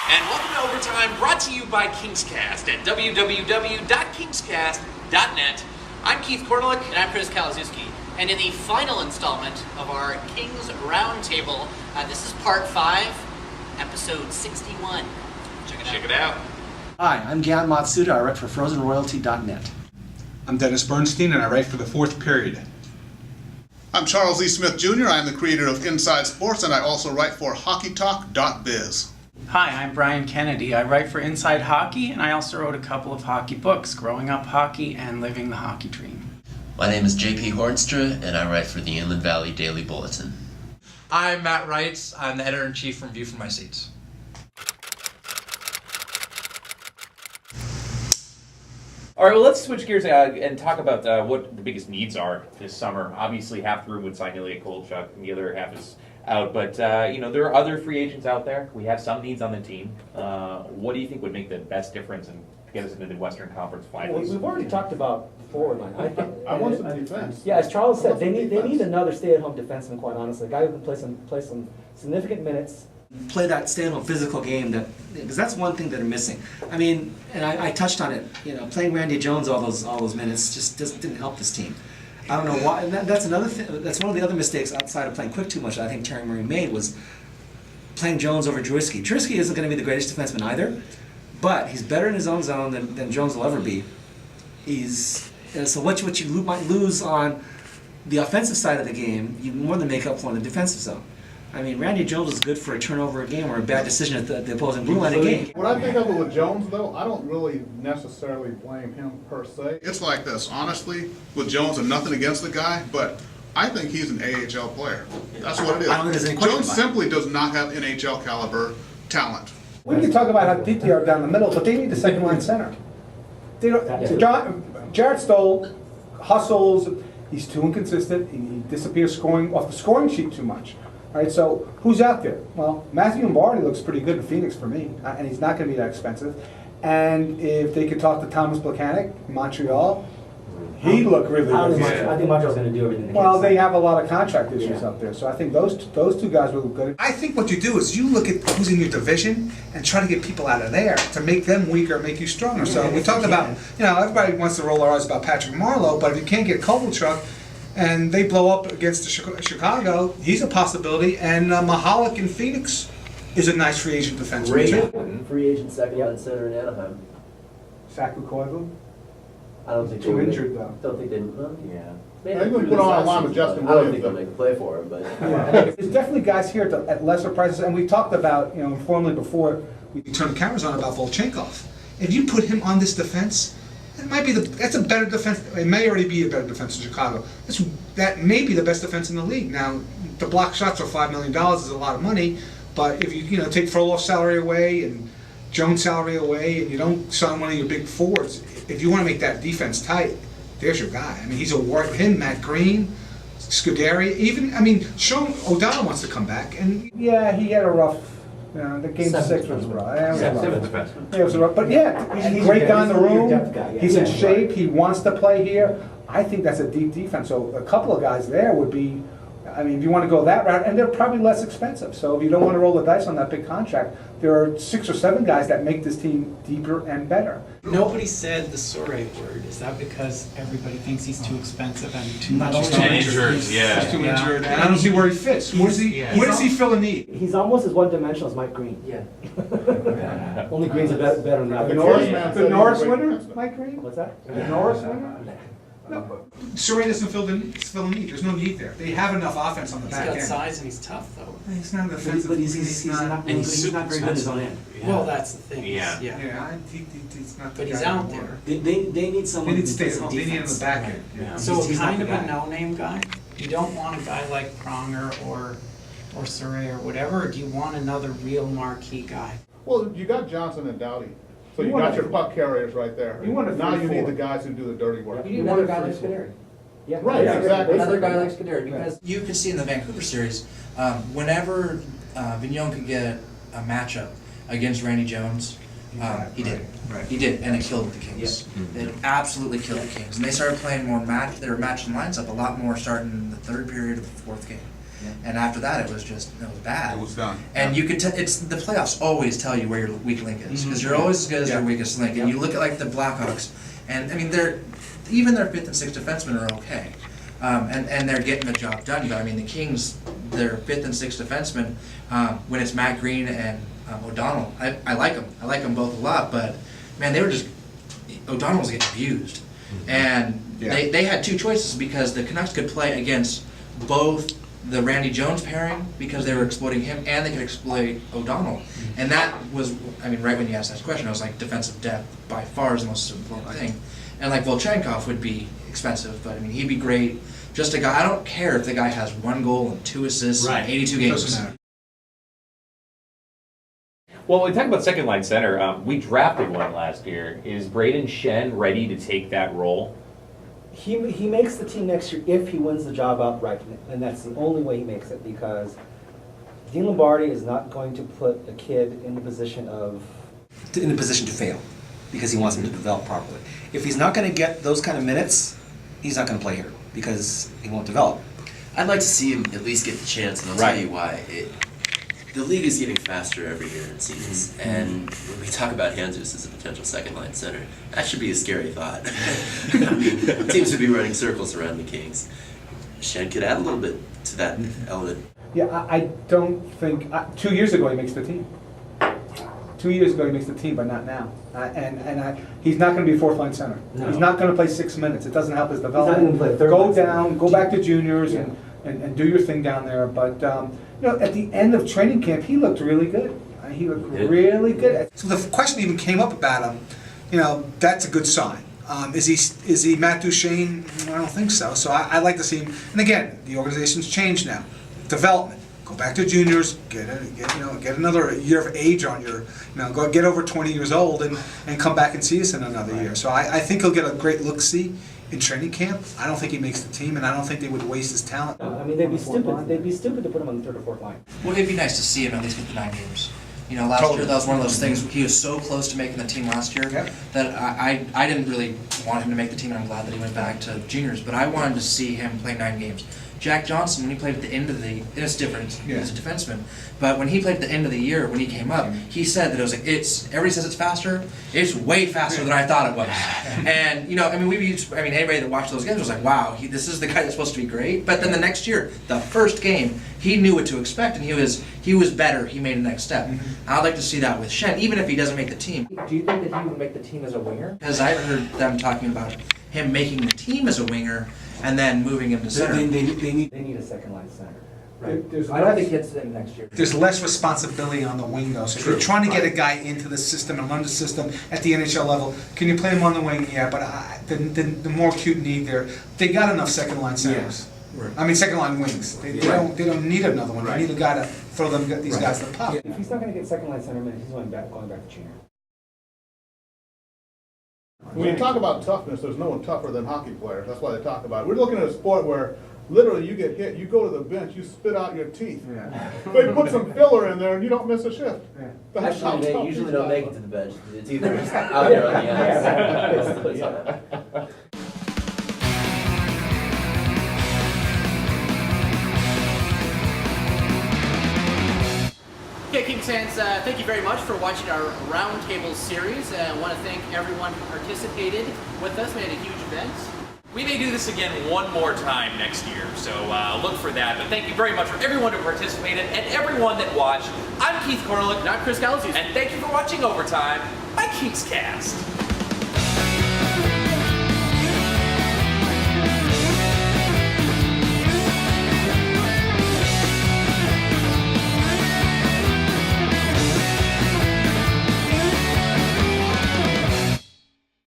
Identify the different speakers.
Speaker 1: And welcome to Overtime, brought to you by KingsCast at www.kingscast.net. I'm Keith Korneluk.
Speaker 2: And I'm Chris Kalazewski. And in the final installment of our Kings RoundTable, this is part 5, episode 61.
Speaker 1: Check it out.
Speaker 3: Hi, I'm Gian Matsuda. I write for FrozenRoyalty.net.
Speaker 4: I'm Dennis Bernstein, and I write for The Fourth Period.
Speaker 5: I'm Charles E. Smith Jr. I'm the creator of Inside Sports, and I also write for HockeyTalk.biz.
Speaker 6: Hi, I'm Brian Kennedy. I write for Inside Hockey, and I also wrote a couple of hockey books, Growing Up Hockey and Living the Hockey Dream.
Speaker 7: My name is JP Hornstra, and I write for the Inland Valley Daily Bulletin.
Speaker 8: I'm Matt Reitz. I'm the editor-in-chief from View from My Seats.
Speaker 9: All right, well, let's switch gears and talk about what the biggest needs are this summer. Obviously, half the room would sign Ilya Kovalchuk, and the other half is out. But, there are other free agents out there. We have some needs on the team. What do you think would make the best difference and get us into the Western Conference Finals?
Speaker 10: We've already talked about the forward line.
Speaker 5: I want some defense.
Speaker 10: Yeah, as Charles said, they need another stay-at-home defenseman, quite honestly. A guy who can play some significant minutes.
Speaker 3: Play that stand-up physical game, because that's one thing that are missing. I mean, and I touched on it. Playing Randy Jones all those minutes just didn't help this team. I don't know why. And that's another thing. That's one of the other mistakes outside of playing quick too much that I think Terry Murray made was playing Jones over Drewski. Drewski isn't going to be the greatest defenseman either, but he's better in his own zone than Jones will ever be. So what you might lose on the offensive side of the game, you more than make up for in the defensive zone. I mean, Randy Jones is good for a turnover a game or a bad decision at the opposing blue line a game.
Speaker 11: When I think of it with Jones, though, I don't really necessarily blame him per se.
Speaker 5: It's like this, honestly, with Jones, and nothing against the guy, but I think he's an AHL player. That's what it is.
Speaker 3: I don't think there's any question
Speaker 5: Jones
Speaker 3: about it.
Speaker 5: simply does not have NHL caliber talent.
Speaker 12: We can talk about how deep they are down the middle, but they need the second line center. They don't, Jarrett Stoll hustles, he's too inconsistent, he disappears off the scoring sheet too much. All right, so who's out there? Well, Matthew Lombardi looks pretty good in Phoenix for me, and he's not going to be that expensive. And if they could talk to Thomas Plekanec in Montreal, he'd look really good.
Speaker 10: I think Montreal's going to do everything.
Speaker 12: Well, they have a lot of contract issues up there, so I think those two guys will look good.
Speaker 4: I think what you do is you look at who's in your division and try to get people out of there to make them weaker, make you stronger. So we talked about, everybody wants to roll their eyes about Patrick Marleau, but if you can't get Kovalchuk, and they blow up against Chicago, he's a possibility. And Mahalik in Phoenix is a nice free agent defenseman.
Speaker 10: Free agent second line center in Anaheim.
Speaker 12: Saku Koivu?
Speaker 10: I don't think
Speaker 12: too injured though.
Speaker 10: Don't think they.
Speaker 11: Yeah. They're going to put on a line with Justin
Speaker 10: I don't
Speaker 11: Williams.
Speaker 10: think they'll make a play for him, but.
Speaker 12: There's definitely guys here at lesser prices, and we talked about, informally before.
Speaker 4: We turned the cameras on about Volchenkov. If you put him on this defense, that's a better defense. It may already be a better defense in Chicago. That may be the best defense in the league. Now, the block shots for $5 million is a lot of money, but if you take Frolof's salary away and Jones' salary away, and you don't sign one of your big forwards, if you want to make that defense tight, there's your guy. I mean, he's a war. Him, Matt Green, Scuderi, Sean O'Donnell wants to come back, and
Speaker 12: yeah, he had a rough. The game 6 was rough. It was rough. But he's great down the room. He's in shape. He wants to play here. I think that's a deep defense. So a couple of guys there would be, if you want to go that route, and they're probably less expensive. So if you don't want to roll the dice on that big contract, there are 6 or 7 guys that make this team deeper and better.
Speaker 6: Nobody said the Soray word. Is that because everybody thinks he's too expensive and too much?
Speaker 4: He's too injured. He's too injured. And I don't see where he fits. Where does he fill a need?
Speaker 10: He's almost as one-dimensional as Mike Green. Yeah. Only Green's a better than that.
Speaker 12: The Norris winner, Mike Green?
Speaker 10: What's that?
Speaker 12: The Norris winner?
Speaker 4: No, Soray doesn't fill a need. There's no need there. They have enough offense on the back end.
Speaker 6: He's got size and he's tough, though.
Speaker 4: He's not defensive.
Speaker 10: But he's not very good in his own end.
Speaker 6: Yeah. Well, that's the thing.
Speaker 4: He's not.
Speaker 6: But he's out there.
Speaker 10: They need someone.
Speaker 4: They need to stay at home. They need him in the back end.
Speaker 6: Yeah. So he's kind of a no-name guy. You don't want a guy like Pronger or Soray or whatever. Or do you want another real marquee guy?
Speaker 11: Well, you got Johnson and Doughty. So you got your puck carriers right there. Now you need the guys who do the dirty work.
Speaker 10: You need another guy like Scuderi.
Speaker 11: Yeah, right, exactly.
Speaker 10: Another guy like Scuderi, because
Speaker 8: You can see in the Vancouver series, whenever Vigneault could get a matchup against Randy Jones, he did.
Speaker 4: Right.
Speaker 8: He did, and it killed the Kings. It absolutely killed the Kings. And they started playing more they were matching lines up a lot more starting in the third period of the fourth game. And after that, it was bad.
Speaker 5: It was done.
Speaker 8: And you could it's the playoffs always tell you where your weak link is, because you're always as good as your weakest link. And you look at like the Blackhawks, and I mean even their 5th and 6th defensemen are okay, and they're getting the job done. But I mean the Kings, their 5th and 6th defensemen, when it's Matt Green and O'Donnell, I like them. I like them both a lot, but man, O'Donnell was getting abused, and they had two choices, because the Canucks could play against both the Randy Jones pairing, because they were exploiting him, and they could exploit O'Donnell. And that was, I mean, right when you asked that question, I was like, defensive depth by far is the most important thing. And like Volchenkov would be expensive, but I mean, he'd be great. Just a guy, I don't care if the guy has 1 goal and 2 assists in 82 games.
Speaker 4: Doesn't matter.
Speaker 9: Well, when we talk about second line center, we drafted one last year. Is Brayden Schenn ready to take that role?
Speaker 10: He makes the team next year if he wins the job outright, and that's the only way he makes it, because Dean Lombardi is not going to put a kid in the position
Speaker 3: to fail, because he wants him to develop properly. If he's not going to get those kind of minutes, he's not going to play here, because he won't develop.
Speaker 7: I'd like to see him at least get the chance, and I'll tell you why. The league is getting faster every year, it seems, and when we talk about Jesus as a potential second-line center, that should be a scary thought. I mean, teams would be running circles around the Kings. Schenn could add a little bit to that element.
Speaker 12: Yeah, I don't think, 2 years ago he makes the team. 2 years ago he makes the team, but not now. He's not going to be a 4th-line center. No. He's not going to play 6 minutes. It doesn't help his development.
Speaker 10: He's not going to play
Speaker 12: Go down, go back to juniors, and do your thing down there. But at the end of training camp, he looked really good. He looked really good.
Speaker 4: So the question even came up about him. That's a good sign. Is he Matt Duchene? I don't think so. So I'd like to see him. And again, the organization's changed now. Development. Go back to juniors. Get another year of age on your. Go get over 20 years old and come back and see us in another year. So I think he'll get a great look-see in training camp. I don't think he makes the team, and I don't think they would waste his talent.
Speaker 10: I mean, they'd be stupid. They'd be stupid to put him on the 3rd or 4th line.
Speaker 8: Well, it'd be nice to see him at least get the 9 games. Last year that was one of those things. He was so close to making the team last year that I didn't really want him to make the team, and I'm glad that he went back to juniors. But I wanted to see him play 9 games. Jack Johnson, when he played at the end of it's different, he's a defenseman, but when he played at the end of the year, when he came up, he said that it was like, everybody says it's faster, it's way faster than I thought it was. And, anybody that watched those games was like, wow, this is the guy that's supposed to be great. But then the next year, the first game, he knew what to expect, and he was better, he made a next step. I'd like to see that with Schenn, even if he doesn't make the team.
Speaker 10: Do you think that he would make the team as a winger?
Speaker 8: Because I heard them talking about him making the team as a winger, and then moving him to center.
Speaker 10: They need a second-line center. Right. I don't think it's in next year.
Speaker 4: There's less responsibility on the wing, though. So if you're trying to get a guy into the system and learn the system at the NHL level, can you play him on the wing? Yeah, but the more acute need there, they got enough second-line centers.
Speaker 8: Right.
Speaker 4: I mean, second-line wings. They don't need another one. They need a guy to throw these guys the puck.
Speaker 10: If he's not going to get second-line center minutes, he's going back to junior.
Speaker 11: When you talk about toughness, there's no one tougher than hockey players. That's why they talk about it. We're looking at a sport where literally you get hit, you go to the bench, you spit out your teeth. They put some filler in there and you don't miss a shift. That's
Speaker 7: Actually, they usually don't make it to the bench. It's either just out there on the ice.
Speaker 2: Okay, Kings fans, thank you very much for watching our Roundtable series. I want to thank everyone who participated with us. We had a huge event.
Speaker 1: We may do this again one more time next year, so look for that. But thank you very much for everyone who participated and everyone that watched. I'm Keith Cornelick.
Speaker 2: Not Chris Gallagher.
Speaker 1: And thank you for watching Overtime by KingsCast.